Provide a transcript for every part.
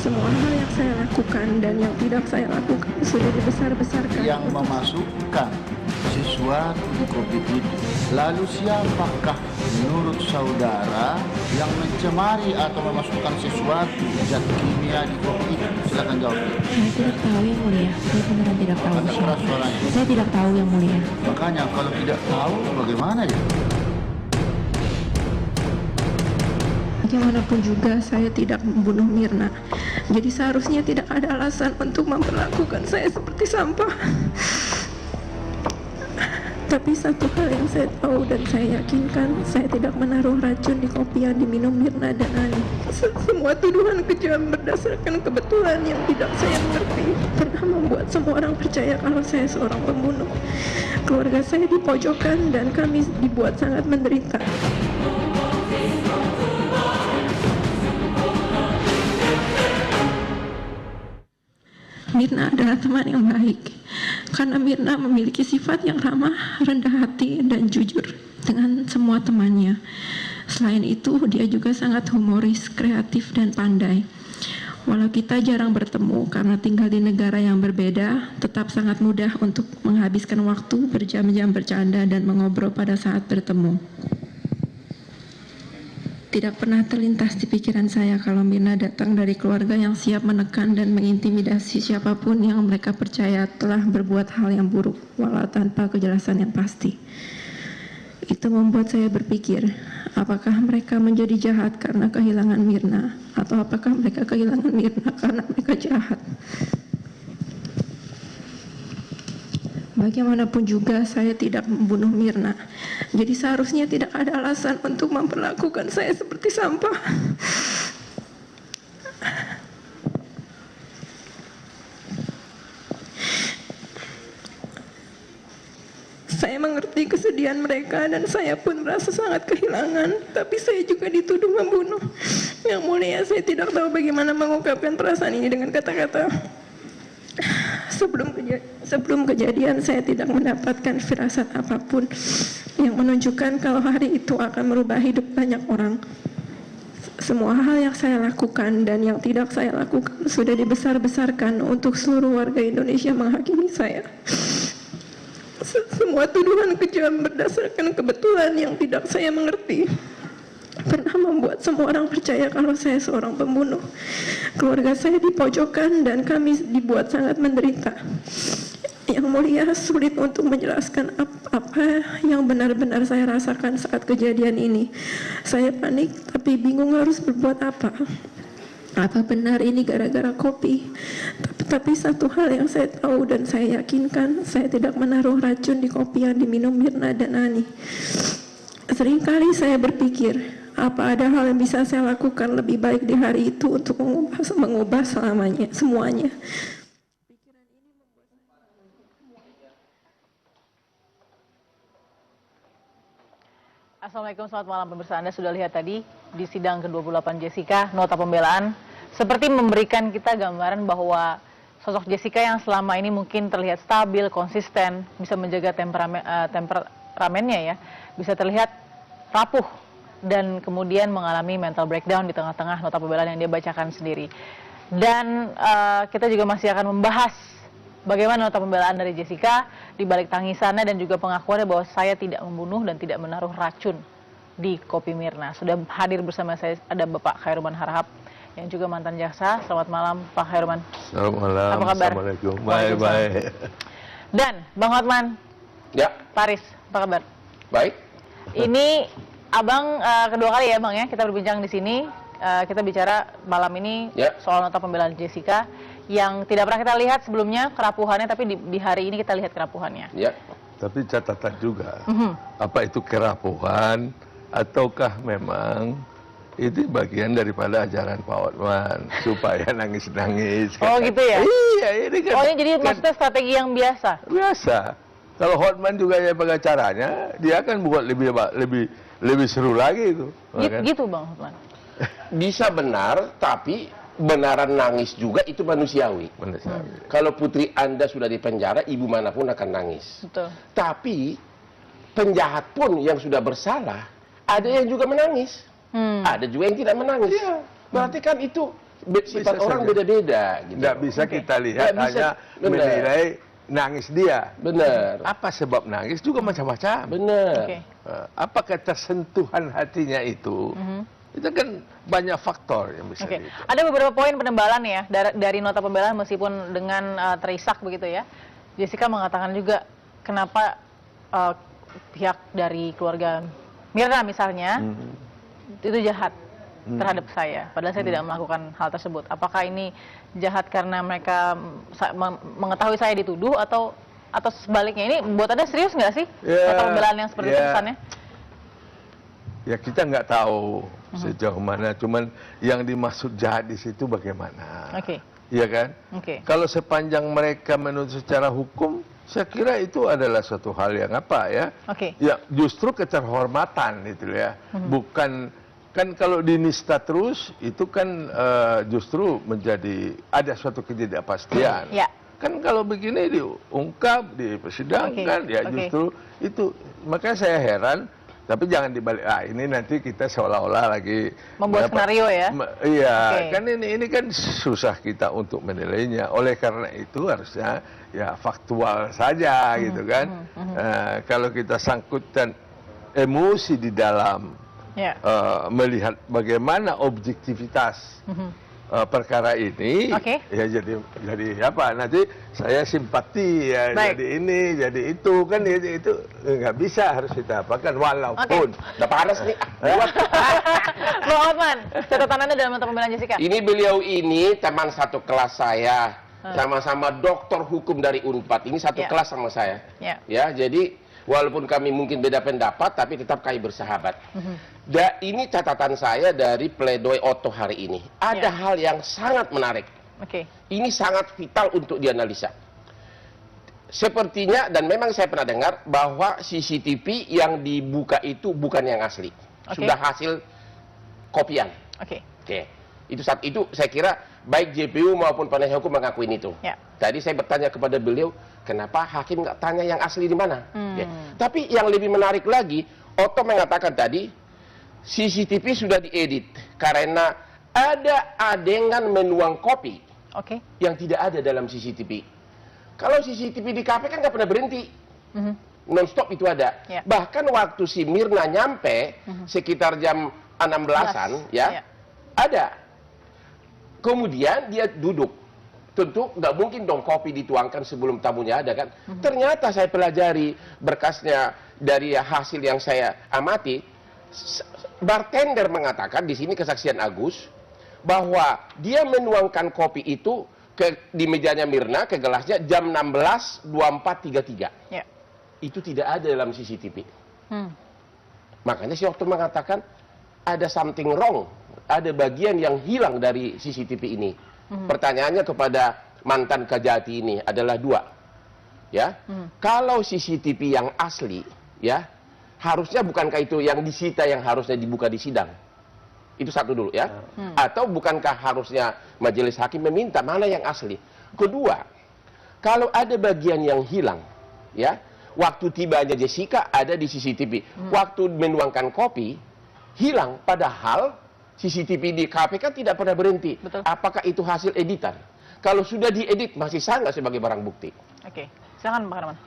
Semua hal yang saya lakukan dan yang tidak saya lakukan sudah dibesar-besarkan. Yang memasukkan sesuatu di kopi itu. Lalu siapakah menurut saudara yang mencemari atau memasukkan sesuatu zat kimia di kopi itu? Silakan jawab. Saya tidak tahu yang mulia. Saya beneran tidak tahu. Agak keras suaranya. Saya tidak tahu yang mulia. Makanya kalau tidak tahu bagaimana ya? Bagaimanapun juga saya tidak membunuh Mirna. Jadi seharusnya tidak ada alasan untuk memperlakukan saya seperti sampah. Tapi satu hal yang saya tahu dan saya yakinkan, saya tidak menaruh racun di kopi yang diminum Mirna dan Ani. Semua tuduhan kejam berdasarkan kebetulan yang tidak saya mengerti pernah membuat semua orang percaya kalau saya seorang pembunuh. Keluarga saya dipojokkan dan kami dibuat sangat menderita. Mirna adalah teman yang baik karena Mirna memiliki sifat yang ramah, rendah hati, dan jujur dengan semua temannya. Selain itu, dia juga sangat humoris, kreatif, dan pandai. Walau kita jarang bertemu karena tinggal di negara yang berbeda, tetap sangat mudah untuk menghabiskan waktu berjam-jam bercanda dan mengobrol pada saat bertemu. Tidak pernah terlintas di pikiran saya kalau Mirna datang dari keluarga yang siap menekan dan mengintimidasi siapapun yang mereka percaya telah berbuat hal yang buruk, walau tanpa kejelasan yang pasti. Itu membuat saya berpikir, apakah mereka menjadi jahat karena kehilangan Mirna, atau apakah mereka kehilangan Mirna karena mereka jahat? Bagaimanapun juga saya tidak membunuh Mirna. Jadi seharusnya tidak ada alasan untuk memperlakukan saya seperti sampah. Saya mengerti kesedihan mereka dan saya pun merasa sangat kehilangan. Tapi saya juga dituduh membunuh. Yang mulia, saya tidak tahu bagaimana mengungkapkan perasaan ini dengan kata-kata. Sebelum kejadian saya tidak mendapatkan firasat apapun yang menunjukkan kalau hari itu akan merubah hidup banyak orang. Semua hal yang saya lakukan dan yang tidak saya lakukan sudah dibesar-besarkan untuk seluruh warga Indonesia menghakimi saya. Semua tuduhan kejam berdasarkan kebetulan yang tidak saya mengerti pernah membuat semua orang percaya kalau saya seorang pembunuh. Keluarga saya dipojokkan dan kami dibuat sangat menderita. Yang mulia, sulit untuk menjelaskan apa yang benar-benar saya rasakan saat kejadian ini. Saya panik tapi bingung harus berbuat apa. Apa benar ini gara-gara kopi? Tapi satu hal yang saya tahu dan saya yakinkan, saya tidak menaruh racun di kopi yang diminum Mirna dan Ani. Seringkali saya berpikir, apa ada hal yang bisa saya lakukan lebih baik di hari itu untuk mengubah semuanya. Assalamualaikum, selamat malam pemirsa. Anda sudah lihat tadi di sidang ke-28 Jessica, nota pembelaan seperti memberikan kita gambaran bahwa sosok Jessica yang selama ini mungkin terlihat stabil, konsisten, bisa menjaga temperamennya ya, bisa terlihat rapuh dan kemudian mengalami mental breakdown di tengah-tengah nota pembelaan yang dia bacakan sendiri. Dan kita juga masih akan membahas bagaimana nota pembelaan dari Jessica di balik tangisannya dan juga pengakuannya bahwa saya tidak membunuh dan tidak menaruh racun di kopi Mirna. Sudah hadir bersama saya ada Bapak Khairuman Harahap yang juga mantan jaksa. Selamat malam Pak Khairuman. Selamat malam. Apa kabar? Assalamualaikum. Baik. Dan Bang Hotman. Ya. Paris, apa kabar? Baik. Ini Abang kedua kali ya Bang ya kita berbincang di sini. Kita bicara malam ini soal nota pembelaan Jessica yang tidak pernah kita lihat sebelumnya kerapuhannya, tapi di hari ini kita lihat kerapuhannya. Ya. Tapi catatan juga, apa itu kerapuhan ataukah memang itu bagian daripada ajaran Pak Hotman supaya nangis-nangis. Oh gitu ya? Iya, ini kan. Oh ini jadi maksudnya strategi yang biasa? Biasa. Kalau Hotman juga yang pengacaranya, dia akan buat lebih seru lagi itu. Gitu Bang Hotman. Bisa benar, tapi benaran nangis juga itu manusiawi. Kalau putri Anda sudah di penjara, ibu manapun akan nangis. Betul. Tapi penjahat pun yang sudah bersalah, ada yang juga menangis. Ada juga yang tidak menangis. Berarti kan itu Sifat Bisa orang saja. beda-beda. Gitu. Nggak bisa kita lihat Nggak bisa, hanya benar. menilai nangis dia. Benar. Apa sebab nangis juga macam-macam. Benar. Oke. Apakah tersentuhan hatinya itu? Itu kan banyak faktor yang bisa Oke, dihitung. ada beberapa poin penembalan ya dari nota pembelaan meskipun dengan terisak begitu ya. Jessica mengatakan juga kenapa pihak dari keluarga Mirna misalnya itu jahat terhadap saya, padahal saya tidak melakukan hal tersebut. Apakah ini jahat karena mereka mengetahui saya dituduh atau sebaliknya? Ini buat Anda serius nggak sih nota pembelaan yang seperti itu pesannya? Ya kita nggak tahu sejauh mana, cuman yang dimaksud jahat di situ bagaimana? Oke. Iya kan? Oke. Kalau sepanjang mereka menuntut secara hukum, saya kira itu adalah suatu hal yang apa ya? Oke. Ya justru keterhormatan itu ya, bukan kan kalau dinista terus itu kan justru menjadi ada suatu ketidakpastian. Ya. Kan kalau begini diungkap, dipersidangkan, ya justru itu. Makanya saya heran. Tapi jangan dibalik, ini nanti kita seolah-olah lagi Membuat skenario ya? Iya, kan ini kan susah kita untuk menilainya. Oleh karena itu harusnya ya faktual saja gitu kan. Kalau kita sangkutkan emosi di dalam melihat bagaimana objektivitas perkara ini, ya jadi apa? Nanti saya simpati ya, jadi ini, jadi itu kan itu nggak bisa, harus kita apakan walaupun. Udah panas nih. Bang Hotman, catatan Anda dalam nota pembelaan Jessica? Ini beliau ini teman satu kelas saya, sama-sama doktor hukum dari Unpad. Ini satu kelas sama saya. Ya, jadi walaupun kami mungkin beda pendapat, tapi tetap kami bersahabat. Ini catatan saya dari pledoi Otto hari ini. Ada hal yang sangat menarik. Ini sangat vital untuk dianalisa. Sepertinya, dan memang saya pernah dengar, bahwa CCTV yang dibuka itu bukan yang asli. Sudah hasil kopian. Itu saya kira baik JPU maupun penasihat hukum mengakuin itu. Tadi saya bertanya kepada beliau, kenapa hakim nggak tanya yang asli di mana? Tapi yang lebih menarik lagi, Otto mengatakan tadi, CCTV sudah diedit karena ada adegan menuang kopi yang tidak ada dalam CCTV. Kalau CCTV di KPK kan nggak pernah berhenti, non-stop itu ada. Bahkan waktu si Mirna nyampe sekitar jam 16-an, ada. Kemudian dia duduk. Tentu nggak mungkin dong kopi dituangkan sebelum tamunya ada kan. Ternyata saya pelajari berkasnya dari hasil yang saya amati. Bartender mengatakan di sini kesaksian Agus bahwa dia menuangkan kopi itu di mejanya Mirna ke gelasnya jam 16.24.33. Itu tidak ada dalam CCTV. Makanya si Otto mengatakan ada something wrong, ada bagian yang hilang dari CCTV ini. Pertanyaannya kepada mantan Kejati ini adalah dua. Ya. Kalau CCTV yang asli, ya, harusnya bukankah itu yang disita yang harusnya dibuka di sidang? Itu satu dulu ya. Atau bukankah harusnya majelis hakim meminta mana yang asli? Kedua, kalau ada bagian yang hilang, ya, waktu tibanya Jessica ada di CCTV. Waktu menuangkan kopi, hilang. Padahal CCTV di KPK tidak pernah berhenti. Apakah itu hasil editan? Kalau sudah diedit, masih sah nggak sebagai barang bukti? Silakan Pak Herman.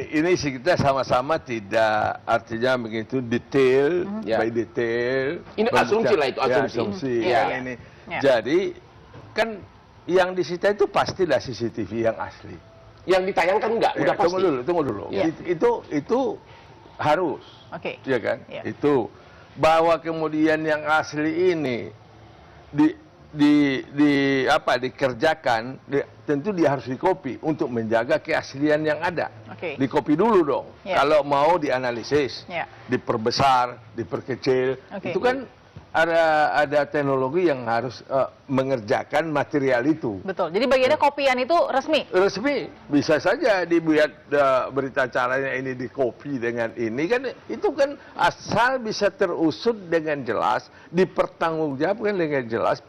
Ini sih kita sama-sama tidak artinya begitu detail, by detail. Ini asumsi lah itu, asumsi. Ini. Jadi kan yang disita itu pastilah CCTV yang asli. Yang ditayangkan enggak? Udah pasti. Tunggu dulu. Itu harus. Iya kan? Itu bahwa kemudian yang asli ini dikerjakan, tentu dia harus dikopi untuk menjaga keaslian yang ada. Dikopi dulu dong. Kalau mau dianalisis, diperbesar, diperkecil, itu kan ada teknologi yang harus mengerjakan material itu. Betul. Jadi bagiannya kopian itu resmi? Resmi. Bisa saja dibuat berita acaranya ini dikopi dengan ini kan, itu kan asal bisa terusut dengan jelas, dipertanggungjawabkan dengan jelas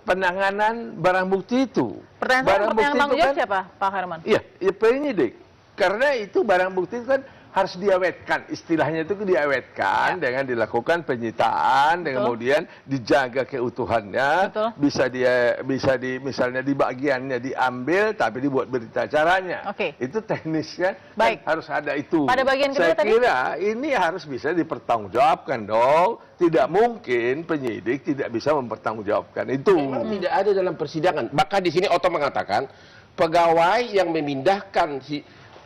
penanganan barang bukti itu. Pertanyaan tanggung jawab siapa, Pak Herman? Iya, penyidik. Karena itu barang bukti itu kan harus diawetkan, istilahnya itu diawetkan dengan dilakukan penyitaan, dengan kemudian dijaga keutuhannya, misalnya di bagiannya diambil tapi dibuat berita acaranya. Itu teknisnya kan harus ada itu. Pada bagian kedua saya kira ini harus bisa dipertanggungjawabkan dong. Tidak mungkin penyidik tidak bisa mempertanggungjawabkan itu. Memang tidak ada dalam persidangan. Bahkan di sini Otto mengatakan pegawai yang memindahkan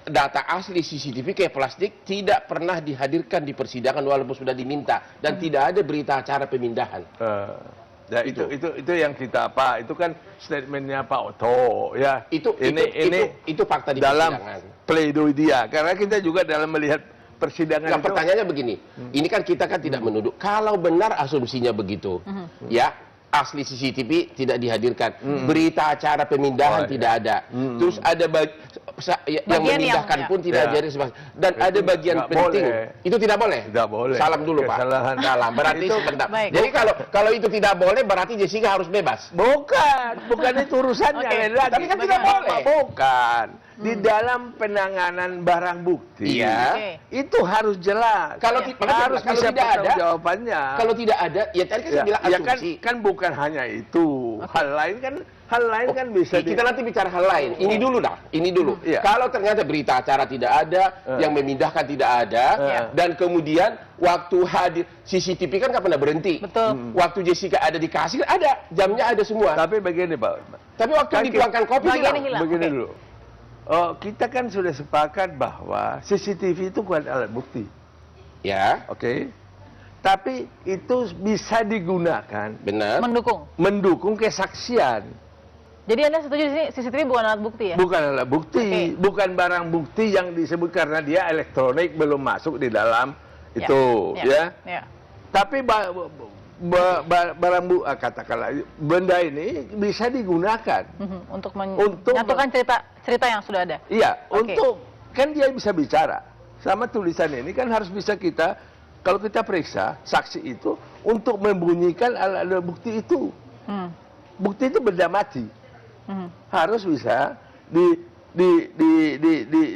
data asli CCTV ke plastik tidak pernah dihadirkan di persidangan walaupun sudah diminta, dan tidak ada berita acara pemindahan. Ya, itu yang kita itu kan statementnya Pak Otto ya. Itu fakta di dalam persidangan. Pledoi dia, karena kita juga dalam melihat persidangan itu. Pertanyaannya begini, ini kan kita kan tidak menuduh. Kalau benar asumsinya begitu, ya asli CCTV tidak dihadirkan, berita acara pemindahan tidak ada, terus ada yang memindahkan pun tidak jadi, dan ada bagian penting itu tidak boleh. Tidak boleh. Salam dulu Pak. Salam. Berarti sebentar. Jadi kalau itu tidak boleh berarti Jessica harus bebas. Bukan itu urusannya. Tapi kan tidak boleh. Bukan. Di dalam penanganan barang bukti, itu harus jelas. Kalau bisa tidak ada jawabannya. Kalau tidak ada, ya tadi kan saya bilang asumsi. Kan bukan hanya itu. Hal lain kan bisa. Kita nanti bicara hal lain. Ini dulu dah. Ini dulu. Kalau ternyata berita acara tidak ada, yang memindahkan tidak ada, dan kemudian waktu hadir CCTV kan nggak pernah berhenti. Betul. Waktu Jessica ada di kasir ada, jamnya ada semua. Tapi begini Pak. Tapi waktu dituangkan kopi hilang. Begini dulu. Kita kan sudah sepakat bahwa CCTV itu bukan alat bukti. Ya. Oke. Tapi itu bisa digunakan. Benar. Mendukung kesaksian. Jadi Anda setuju sih CCTV bukan alat bukti ya? Bukan alat bukti. Bukan barang bukti yang disebut karena dia elektronik belum masuk di dalam itu. Ya. Tapi katakanlah benda ini bisa digunakan untuk menyatukan cerita yang sudah ada. Iya, kan dia bisa bicara. Sama tulisan ini kan harus bisa kalau kita periksa saksi itu untuk membunyikan alat bukti itu. Bukti itu benda mati. Harus bisa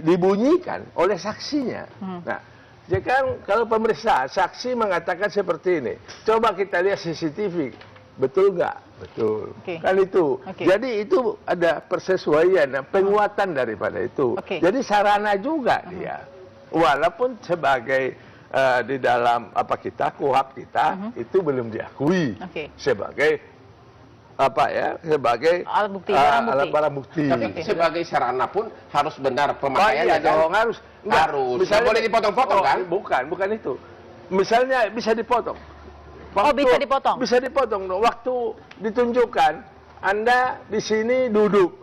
dibunyikan oleh saksinya. Nah, jadi kan kalau pemeriksa saksi mengatakan seperti ini, coba kita lihat CCTV, betul nggak? Betul. Kan itu. Jadi itu ada persesuaian, penguatan daripada itu. Jadi sarana juga dia, walaupun sebagai di dalam kuhab kita itu belum diakui sebagai sebagai alat barang bukti. Tapi sebagai sarana pun harus benar pemakaiannya dong. Harus. Misalnya boleh dipotong-potong kan? Bukan itu. Misalnya bisa dipotong. Bisa dipotong. Bisa dipotong. Waktu ditunjukkan Anda di sini duduk.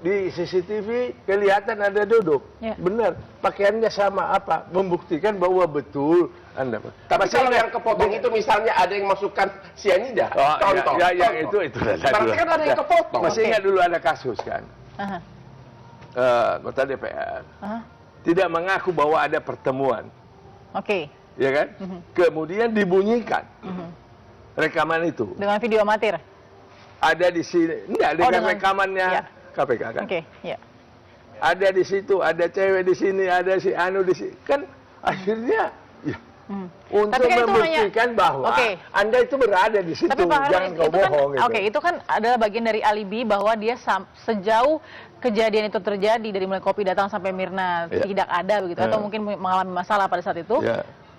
Di CCTV kelihatan Anda duduk. Benar. Pakaiannya sama apa? Membuktikan bahwa betul Anda. Tapi kalau yang kepotong itu misalnya ada yang masukkan cyanida, contoh. Itu. Berarti kan ada yang kepotong. Masih ingat dulu ada kasus kan? Anggota DPR tidak mengaku bahwa ada pertemuan. Ya kan? Kemudian dibunyikan rekaman itu. Dengan video amatir? Ada di sini. Enggak, dengan rekamannya KPK kan? Ada di situ, ada cewek di sini, ada si Anu di sini. Kan akhirnya untuk kan membuktikan bahwa Anda itu berada di situ. Tapi Pak jangan kau bohong. Itu kan adalah bagian dari alibi bahwa dia sejauh kejadian itu terjadi, dari mulai kopi datang sampai Mirna tidak ada begitu, atau mungkin mengalami masalah pada saat itu.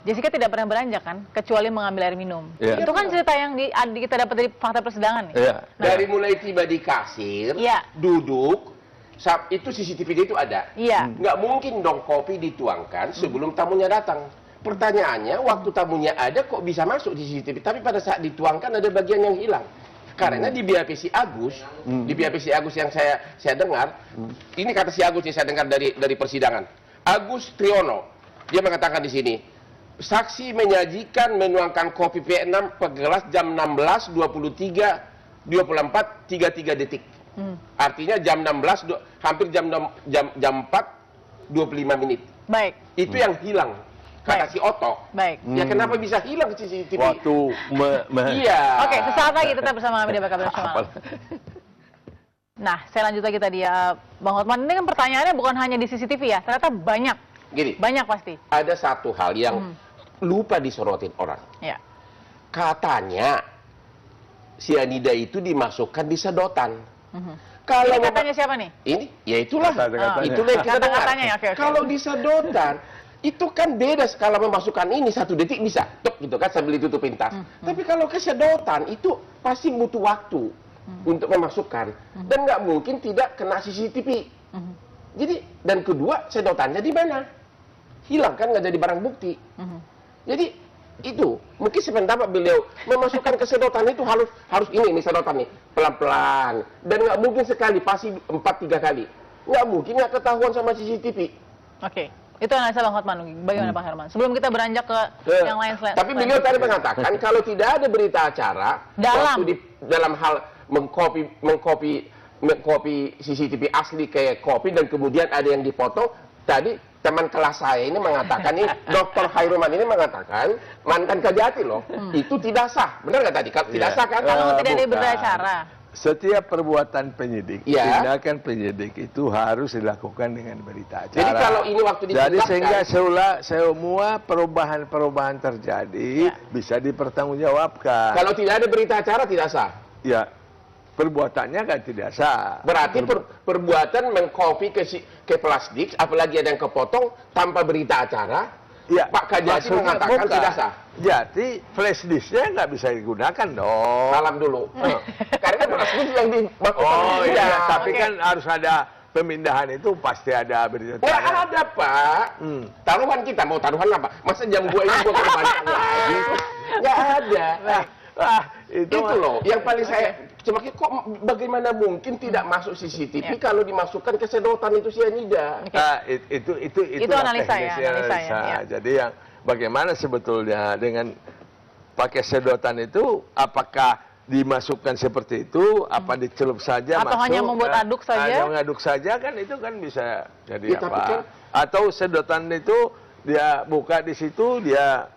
Jessica tidak pernah beranjak kan, kecuali mengambil air minum. Itu kan cerita yang kita dapat dari fakta persidangan. Dari mulai tiba di kasir, duduk, itu CCTV itu ada. Nggak mungkin dong kopi dituangkan sebelum tamunya datang. Pertanyaannya, waktu tamunya ada kok bisa masuk di CCTV, tapi pada saat dituangkan ada bagian yang hilang. Karena di BAP si Agus, yang saya dengar, ini kata si Agus yang saya dengar dari persidangan. Agus Triono, dia mengatakan di sini, saksi menyajikan menuangkan kopi P6 per gelas jam 16.23 33 detik. Artinya jam 16 hampir jam 4 25 menit. Baik. Itu yang hilang. Kata si Otto. Ya kenapa bisa hilang CCTV? Waktu iya. Oke, sesaat lagi tetap bersama kami di Kabar Nasional. Nah, saya lanjut lagi tadi ya, Bang Hotman. Ini kan pertanyaannya bukan hanya di CCTV ya, ternyata banyak Gini. Banyak pasti. Ada satu hal yang lupa disorotin orang. Ya. Katanya sianida itu dimasukkan di sedotan. Ini katanya siapa nih? Ini, ya itulah. Kata-katanya. Itulah yang kita dengar. Kata-katanya ya, oke. Kalau di sedotan, itu kan beda kalau memasukkan ini 1 detik bisa, tuk gitu kan sambil ditutupin tas. Tapi kalau ke sedotan itu pasti butuh waktu untuk memasukkan dan nggak mungkin tidak kena CCTV. Jadi dan kedua sedotannya di mana? Hilang kan, nggak jadi barang bukti. Jadi itu mungkin sependapat beliau memasukkan ke sedotan itu harus ini sedotan nih pelan-pelan dan nggak mungkin sekali, pasti 4-3 kali. Nggak mungkin nggak ketahuan sama CCTV. Oke. Itu analisa Bang Hotman. Bagaimana Pak Herman? Sebelum kita beranjak ke yang lain selain. Tapi beliau tadi mengatakan kalau tidak ada berita acara dalam hal mengcopy CCTV asli kayak copy dan kemudian ada yang dipoto. Tadi teman kelas saya ini mengatakan, ini Dr. Khairuman ini mengatakan mantan Kejati loh, itu tidak sah. Benar nggak tadi? Tidak sah kan? Kalau tidak ada berita acara. Setiap perbuatan penyidik, tindakan penyidik itu harus dilakukan dengan berita acara. Jadi kalau ini waktu jadi sehingga semua perubahan-perubahan terjadi bisa dipertanggungjawabkan. Kalau tidak ada berita acara tidak sah. Ya, perbuatannya kan tidak sah. Berarti perbuatan mengcopy ke plastik, apalagi ada yang kepotong tanpa berita acara. Ya, Pak Kajati mengatakan tidak sah. Jadi flash disknya nggak bisa digunakan dong. Salam dulu. Karena flash disk yang dimaksudkan. Oh iya, tapi kan harus ada pemindahan itu pasti ada berita acara. Nggak ada Pak. Taruhan kita mau taruhan apa? Masa jam gua ini gua kembalikan lagi? Nggak ada. Itu loh yang paling saya cuma kok bagaimana mungkin tidak masuk CCTV kalau dimasukkan ke sedotan itu sianida. Itu analisa ya. Jadi yang bagaimana sebetulnya dengan pakai sedotan itu, apakah dimasukkan seperti itu, apa dicelup saja atau masuk, hanya membuat aduk saja? Hanya mengaduk saja kan itu kan bisa jadi Ya, tapi apa? kan- Atau sedotan itu dia buka di situ dia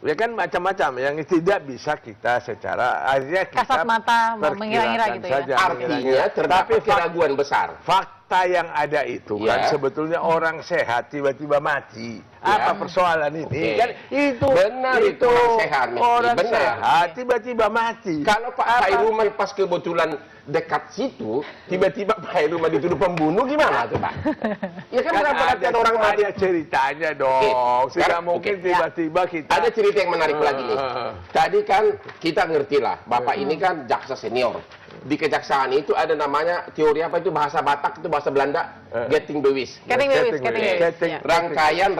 ya kan macam-macam yang tidak bisa kita secara akhirnya kita Kasat mata mengira-ngira gitu ya. saja, Artinya terdapat keraguan besar. fakta yang ada itu kan sebetulnya orang sehat tiba-tiba mati. Apa persoalan ini? Kan itu Benar itu orang sehat. orang Benar. sehat tiba-tiba mati. Kalau Pak Khairuman pas kebetulan dekat situ, tiba-tiba Pak Khairuman dituduh pembunuh, gimana tuh Pak? Ya kan berarti ada orang mati. Ada ceritanya dong. Tidak mungkin tiba-tiba kita. Ada cerita yang menarik lagi nih. Tadi kan kita ngerti lah, Bapak ini kan jaksa senior. Di kejaksaan itu ada namanya teori apa itu, bahasa Batak itu bahasa Belanda, getting bewis. Rangkaian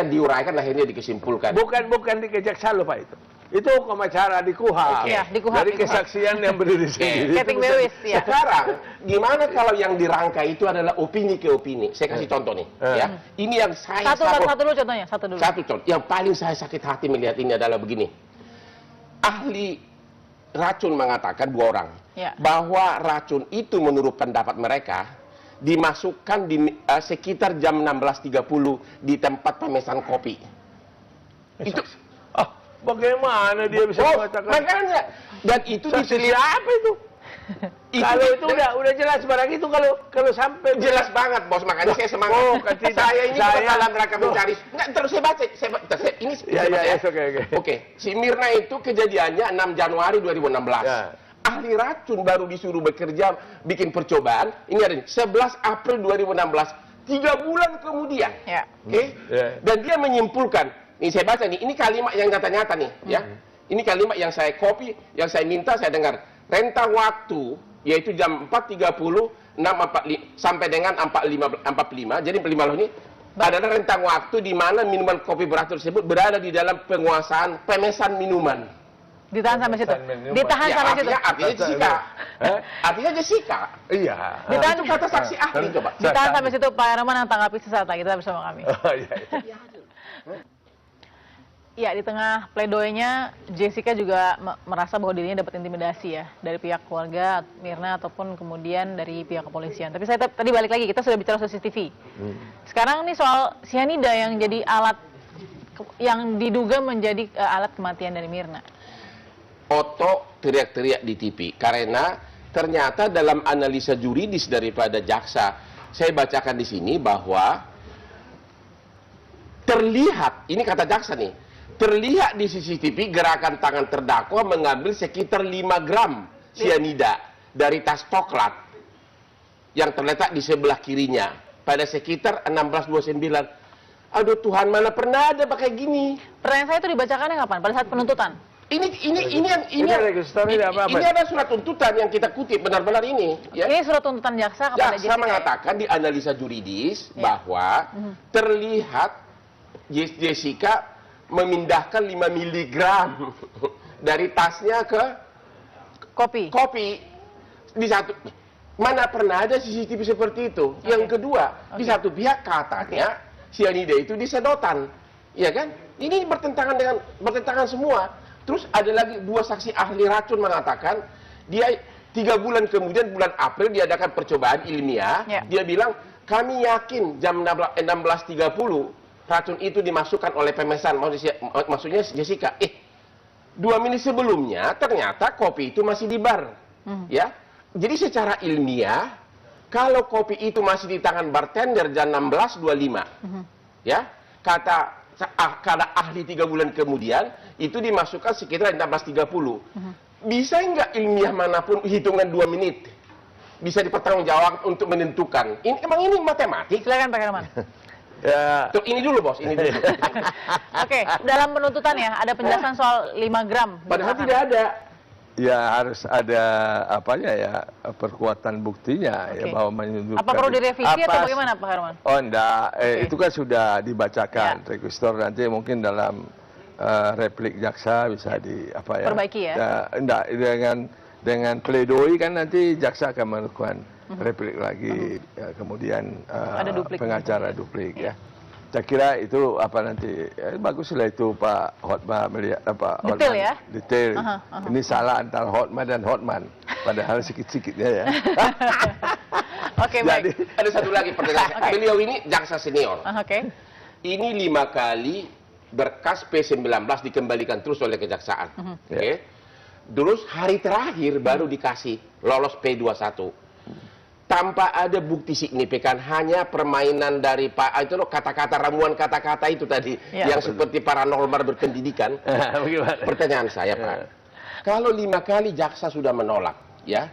diuraikan akhirnya dikesimpulkan. Bukan di kejaksaan loh Pak itu. Itu hukum acara di KUHAP. Iya, di KUHAP. Dari kesaksian yang berdiri sendiri. Getting bewis ya. Sekarang, gimana kalau yang dirangkai itu adalah opini ke opini? Saya kasih contoh nih, ya. Ini yang saya Satu dulu contohnya, satu dulu. Satu contoh. Yang paling saya sakit hati melihat ini adalah begini. Ahli racun mengatakan 2 orang bahwa racun itu menurut pendapat mereka dimasukkan di sekitar jam 16.30 di tempat pemesan kopi. Itu bagaimana dia bisa mengatakan? Makanya dan itu diteliti apa itu? Kalau itu udah jelas barang itu kalau sampai jelas banget bos, makanya saya semangat. Saya ini dalam rangka mencari. Enggak, terus saya baca. Ini saya baca. Oke, si Mirna itu kejadiannya 6 Januari 2016. Ahli racun baru disuruh bekerja bikin percobaan. Ini ada 11 April 2016. 3 bulan kemudian. Oke? Dan dia menyimpulkan, ini saya baca nih, ini kalimat yang nyata-nyata nih, ya. Ini kalimat yang saya copy, yang saya minta saya dengar. Rentang waktu yaitu jam 4.30 sampai dengan 4.45. Jadi 45 ini adalah rentang waktu di mana minuman kopi beracun tersebut berada di dalam penguasaan pemesan minuman. Ditahan sampai situ. Ditahan sampai situ. Artinya Jessica. Artinya Jessica. Iya. Ditahan itu kata saksi ahli coba. Ditahan sampai situ, Pak Herman yang tanggapi sesaat lagi, kita bersama kami. Ya, di tengah pledoynya, Jessica juga merasa bahwa dirinya dapat intimidasi ya dari pihak keluarga Mirna ataupun kemudian dari pihak kepolisian. Tapi saya tadi balik lagi, kita sudah bicara CCTV. Sekarang nih soal sianida yang jadi alat yang diduga menjadi alat kematian dari Mirna. Oto teriak-teriak di TV karena ternyata dalam analisa juridis daripada jaksa, saya bacakan di sini bahwa terlihat, ini kata jaksa nih, terlihat di CCTV gerakan tangan terdakwa mengambil sekitar 5 gram sianida dari tas coklat yang terletak di sebelah kirinya pada sekitar 16.29. Aduh Tuhan, mana pernah ada pakai gini? Pertanyaan saya itu dibacakannya kapan? Pada saat penuntutan? Ini ada surat tuntutan yang kita kutip benar-benar ini. Ya. Ini surat tuntutan jaksa kepada Jaksa mengatakan di analisa juridis bahwa terlihat Jessica memindahkan 5 mg dari tasnya ke kopi. Di satu, mana pernah ada CCTV seperti itu? Yang kedua, di satu pihak katanya sianida itu di sedotan, ya kan? Ini bertentangan semua. Terus ada lagi 2 saksi ahli racun mengatakan dia 3 bulan kemudian bulan April diadakan percobaan ilmiah. Dia bilang kami yakin jam 16.30 racun itu dimasukkan oleh pemesan, maksudnya Jessica. 2 menit sebelumnya ternyata kopi itu masih di bar. Ya. Jadi secara ilmiah kalau kopi itu masih di tangan bartender jam 16.25. Ya. Kata ahli 3 bulan kemudian itu dimasukkan sekitar 16.30. Bisa nggak ilmiah manapun hitungan 2 menit bisa dipertanggungjawab untuk menentukan? Ini matematik. Silakan Pak Herman. Ya. Tuh, ini dulu bos, ini dulu. Oke, dalam penuntutan ya ada penjelasan soal 5 gram. Padahal tidak ada. Ya harus ada perkuatan buktinya ya bahwa menunjukkan. Apa perlu direvisi atau bagaimana Pak Herman? Oh enggak, itu kan sudah dibacakan register, nanti mungkin dalam replik jaksa bisa perbaiki ya. Enggak, dengan pledoi kan nanti jaksa akan melakukan replik lagi, kemudian pengacara duplik ya. Saya kira itu nanti baguslah itu Pak Hotma melihat detail ya. Detail. Ini salah antara Hotma dan Hotman, padahal sikit-sikitnya ya. Oke, baik. Ada satu lagi pertanyaan. Beliau ini jaksa senior. Ini 5 kali berkas P19 dikembalikan terus oleh kejaksaan. Terus hari terakhir baru dikasih lolos P21. Tanpa ada bukti signifikan, hanya permainan dari Pak itu loh, kata-kata ramuan kata-kata itu tadi yang seperti paranormal berpendidikan. Pertanyaan saya Pak, kalau 5 kali jaksa sudah menolak, ya,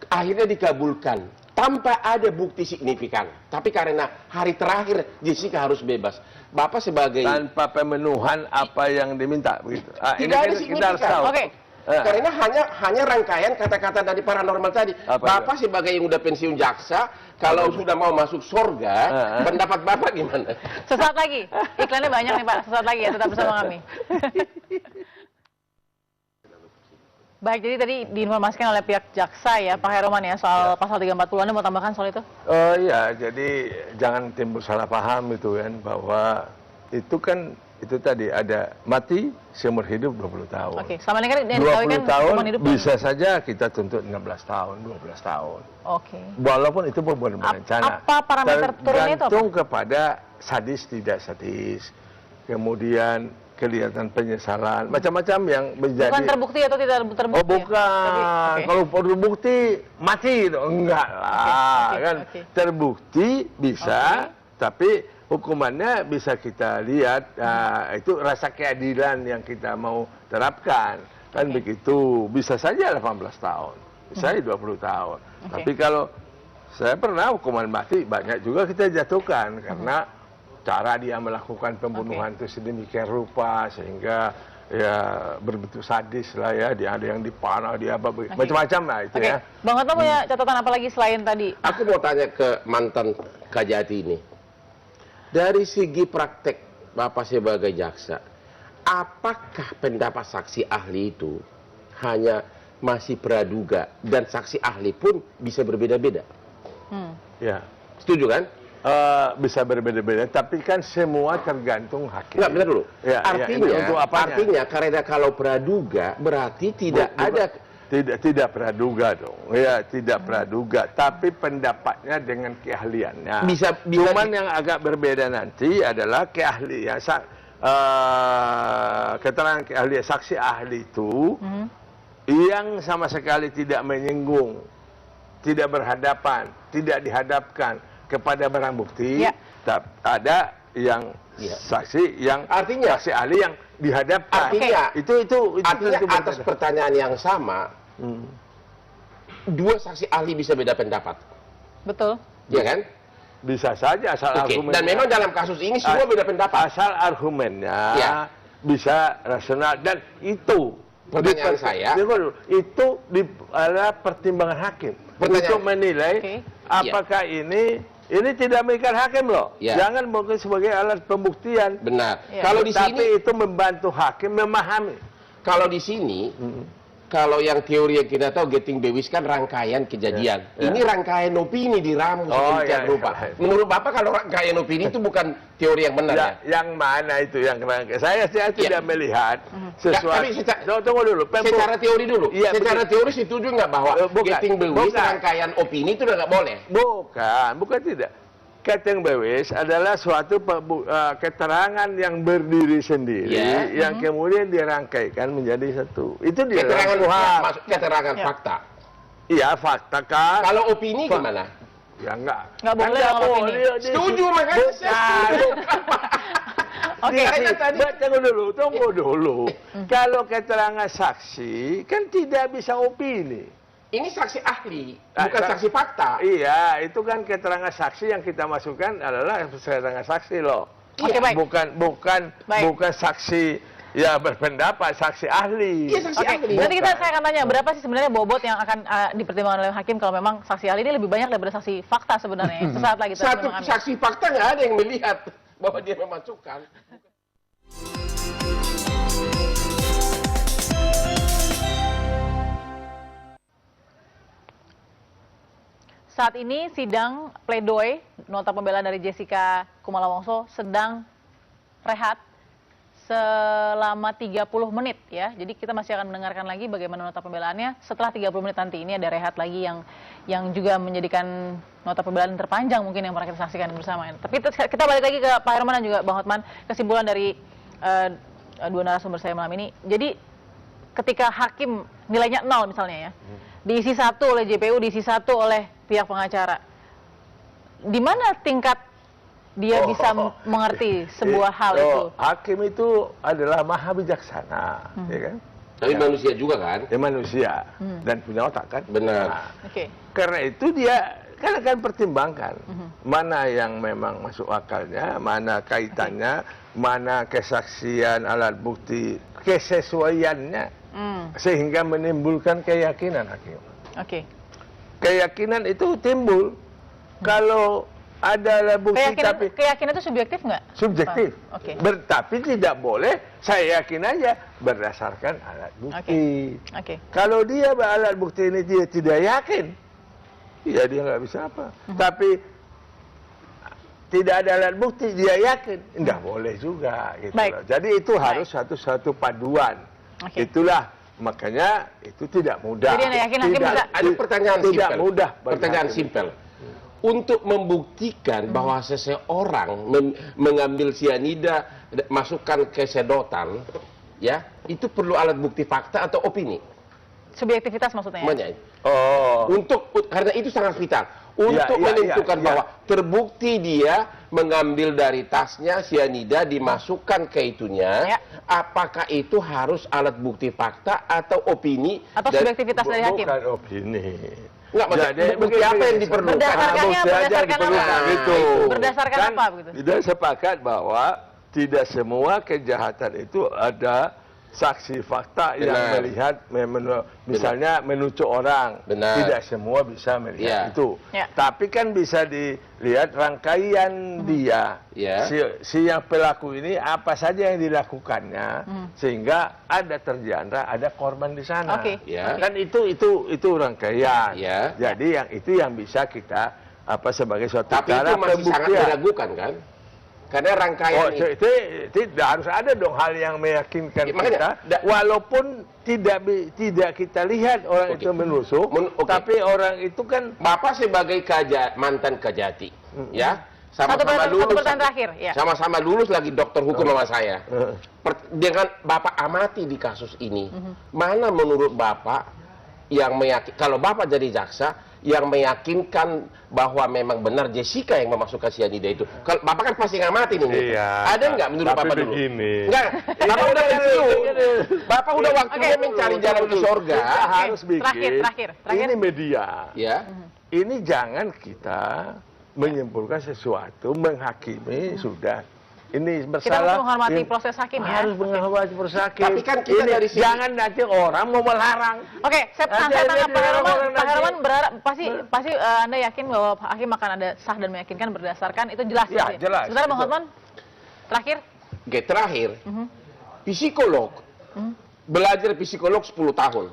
akhirnya dikabulkan tanpa ada bukti signifikan, tapi karena hari terakhir Jessica harus bebas, Bapak sebagai tanpa pemenuhan apa yang diminta begitu. Tidak ada signifikan. Karena hanya rangkaian kata-kata dari paranormal tadi. Bapak sebagai yang udah pensiun jaksa, kalau sudah mau masuk surga, pendapat Bapak gimana? Sesaat lagi, iklannya banyak nih Pak. Sesaat lagi ya, tetap bersama kami. Baik, jadi tadi diinformasikan oleh pihak jaksa ya, Pak Herman ya, soal pasal 340. Anda mau tambahkan soal itu? Ya, jadi jangan timbul salah paham itu kan, bahwa itu kan itu tadi ada mati seumur hidup 20 tahun. Oke, sama dengan 20 tahun hidup bisa saja kita tuntut 16 tahun, 12 tahun. Oke. Walaupun itu pembunuhan berencana. Apa parameter turunnya itu apa? Tergantung kepada sadis tidak sadis. Kemudian kelihatan penyesalan, macam-macam yang menjadi. Bukan terbukti atau tidak terbukti? Oh bukan, kalau terbukti mati itu enggak lah, kan. Terbukti bisa, tapi hukumannya bisa kita lihat, itu rasa keadilan yang kita mau terapkan. Kan begitu, bisa saja 18 tahun, bisa 20 tahun. Tapi kalau saya pernah hukuman mati, banyak juga kita jatuhkan, karena cara dia melakukan pembunuhan itu sedemikian rupa, sehingga ya berbentuk sadis lah ya, dia ada yang dipanah, dia apa, macam-macam lah itu ya. Bang Hotma punya catatan apa lagi selain tadi? Aku mau tanya ke mantan Kajati ini. Dari segi praktek Bapak sebagai jaksa, apakah pendapat saksi ahli itu hanya masih praduga dan saksi ahli pun bisa berbeda-beda? Ya. Setuju kan? Bisa berbeda-beda, tapi kan semua tergantung hakim. Enggak, benar dulu. Ya, artinya karena kalau praduga berarti tidak ada. Tidak praduga dong, ya tidak praduga, tapi pendapatnya dengan keahliannya. Cuman yang agak berbeda nanti adalah keahlian, keterangan keahlian saksi ahli itu yang sama sekali tidak menyinggung, tidak berhadapan, tidak dihadapkan kepada barang bukti. Ada yang Iya. saksi yang Artinya- saksi ahli yang dihadapkan. Artinya- itu Artinya tentu atas berbeda. pertanyaan yang sama, dua saksi ahli bisa beda pendapat, Betul. ya kan? Bisa saja asal Oke. argumennya. Dan memang dalam kasus ini semua beda pendapat. Asal argumennya Ya. bisa rasional dan itu Pertanyaan saya- tunggu dulu, itu adalah pertimbangan hakim Pertanyaan- untuk menilai Oke. apakah ini tidak mengikat hakim loh. Ya. Jangan mungkin sebagai alat pembuktian. Benar. Ya. Kalau di Tapi sini, itu membantu hakim memahami. kalau di sini, kalau yang teori yang kita tahu getting bewis kan rangkaian kejadian. Ya. Ini rangkaian opini diramu Oh, sedemikian ya, rupa. ya. Menurut Bapak kalau rangkaian opini itu bukan teori yang benar ya? Yang mana itu yang rangkaian? Saya tidak melihat sesuatu. tapi Tunggu dulu. Secara teori dulu. Iya, Secara teori setuju nggak bahwa Bukan. getting bewis Bukan. rangkaian opini itu udah nggak boleh? Bukan tidak. Getting bewis adalah suatu keterangan yang berdiri sendiri, Ya. yang kemudian dirangkaikan menjadi satu. Itu di Keterangan dalam KUHP. maksud keterangan fakta. Iya, fakta kan. Kalau opini gimana? Ya enggak. Nggak boleh Kan kalau opini. Setuju makanya saya setuju. Oke. Tunggu dulu. Kalau keterangan saksi kan tidak bisa opini. Ini saksi ahli, bukan saksi fakta. Iya, itu kan keterangan saksi yang kita masukkan adalah keterangan saksi loh. Oke, baik. Bukan Baik. saksi ya berpendapat, saksi ahli. Iya, saksi Oke, ahli. nanti saya akan tanya berapa sih sebenarnya bobot yang akan dipertimbangkan oleh hakim kalau memang saksi ahli ini lebih banyak daripada saksi fakta sebenarnya. Sesaat lagi kita Satu akan mengambil. saksi fakta nggak ada yang melihat bahwa dia memasukkan. Saat ini sidang pledoi nota pembelaan dari Jessica Kumala Wongso sedang rehat selama 30 menit ya. Jadi kita masih akan mendengarkan lagi bagaimana nota pembelaannya. Setelah 30 menit nanti ini ada rehat lagi yang juga menjadikan nota pembelaan terpanjang mungkin yang pernah kita saksikan bersama. Tapi kita balik lagi ke Pak Herman dan juga Bang Hotman, kesimpulan dari dua narasumber saya malam ini. Jadi ketika hakim nilainya 0 misalnya ya, diisi 1 oleh JPU, diisi 1 oleh pihak pengacara, di mana tingkat dia bisa mengerti sebuah hal itu? Hakim itu adalah maha bijaksana, ya kan? Tapi manusia juga kan? Ya manusia dan punya otak kan? Benar. Nah, Oke. karena itu dia kan akan pertimbangkan mana yang memang masuk akalnya, mana kaitannya, mana kesaksian alat bukti, kesesuaiannya, sehingga menimbulkan keyakinan hakim. Oke. Keyakinan itu timbul kalau ada alat bukti tapi Keyakinan itu subjektif nggak? subjektif. Oke. Tapi tidak boleh saya yakin aja berdasarkan alat bukti. Oke. Kalau dia alat bukti ini dia tidak yakin, ya dia nggak bisa apa. Tapi tidak ada alat bukti dia yakin, nggak boleh juga. Gitu Baik. loh. Jadi itu harus satu paduan. Oke. Itulah makanya itu tidak mudah. Jadi Anda yakin hakim bisa- Ada pertanyaan tidak simpel. mudah bagi Pertanyaan hakim. simpel. Untuk membuktikan bahwa seseorang mengambil sianida, masukkan ke sedotan, ya, itu perlu alat bukti fakta atau opini? Subjektivitas maksudnya ya? Namanya. Oh, Karena itu sangat vital. Untuk Iya, menentukan iya. bahwa terbukti dia mengambil dari tasnya sianida, dimasukkan ke itunya, Ya. apakah itu harus alat bukti fakta atau opini? Atau subjektivitas dari hakim? bukan opini. Enggak, maksudnya Jadi, bukti apa yang diperlukan? Berdasarkannya, Bukti aja berdasarkan diperlukan, apa? gitu. Berdasarkan Kan apa, begitu? Kita sepakat bahwa tidak semua kejahatan itu ada saksi fakta yang Benar. melihat, misalnya menunjuk orang. Benar. Tidak semua bisa melihat Ya. itu. Ya. Tapi kan bisa dilihat rangkaian dia. Ya. Si yang pelaku ini apa saja yang dilakukannya sehingga ada terjandra, ada korban di sana. Oke. Ya. Kan itu rangkaian. Ya. Jadi yang bisa kita sebagai suatu Tapi cara itu masih sangat pembuktian. meragukan kan? Karena rangkaian itu. Tidak harus ada dong hal yang meyakinkan Ya, makanya, kita, walaupun tidak kita lihat orang Oke. itu menusuk, Oke. tapi orang itu kan Bapak sebagai mantan Kajati, ya, Satu pertanyaan terakhir, ya. sama-sama lulus lagi dokter hukum sama saya. Dengan Bapak amati di kasus ini, mana menurut Bapak yang meyakinkan, kalau Bapak jadi jaksa, yang meyakinkan bahwa memang benar Jessica yang memasukkan cyanida itu? Kalau Bapak kan pasti ngamati nih. Iya. Ada nggak menurut Bapak dulu? Begini. Enggak, Bapak udah pensiun. Bapak udah waktunya mencari jalan ke surga. Kita harus bikin. Terakhir. Ini media. Ya. Ini jangan kita menyimpulkan sesuatu, menghakimi sudah. Ini Kita bersalah. harus menghormati proses hakim ya. Harus menghormati proses hakim. Tapi kan kita Ini dari sini- jangan nanti orang mau melarang. Oke, saya tangkap Pak Herman. Pak Herman berharap pasti Anda yakin bahwa hakim akan ada sah dan meyakinkan berdasarkan itu jelas. Ya, jelas. Sebentar Bang Hotman. Terakhir. Oke, terakhir. Psikolog. Belajar psikolog 10 tahun.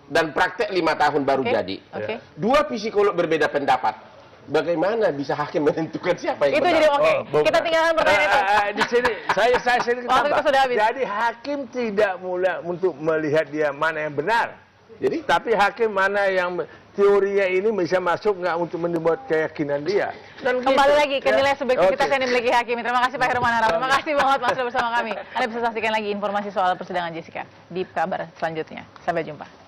Dan praktek 5 tahun baru jadi. Oke. Dua psikolog berbeda pendapat. Bagaimana bisa hakim menentukan siapa yang Itu benar? jadi oke. bukan. Kita tinggalkan pertanyaan itu. Di sini saya sini Waktu kita sudah habis. Jadi hakim tidak mulai untuk melihat dia mana yang benar. Jadi Tapi hakim mana yang teorinya ini bisa masuk nggak untuk membuat keyakinan dia. Dan Kembali gitu. lagi ke nilai subjektivitas Oke. yang dimiliki hakim. Terima kasih Pak Herman Harap. Terima kasih Bang Hotman sudah bersama kami. Anda bisa saksikan lagi informasi soal persidangan Jessica di kabar selanjutnya. Sampai jumpa.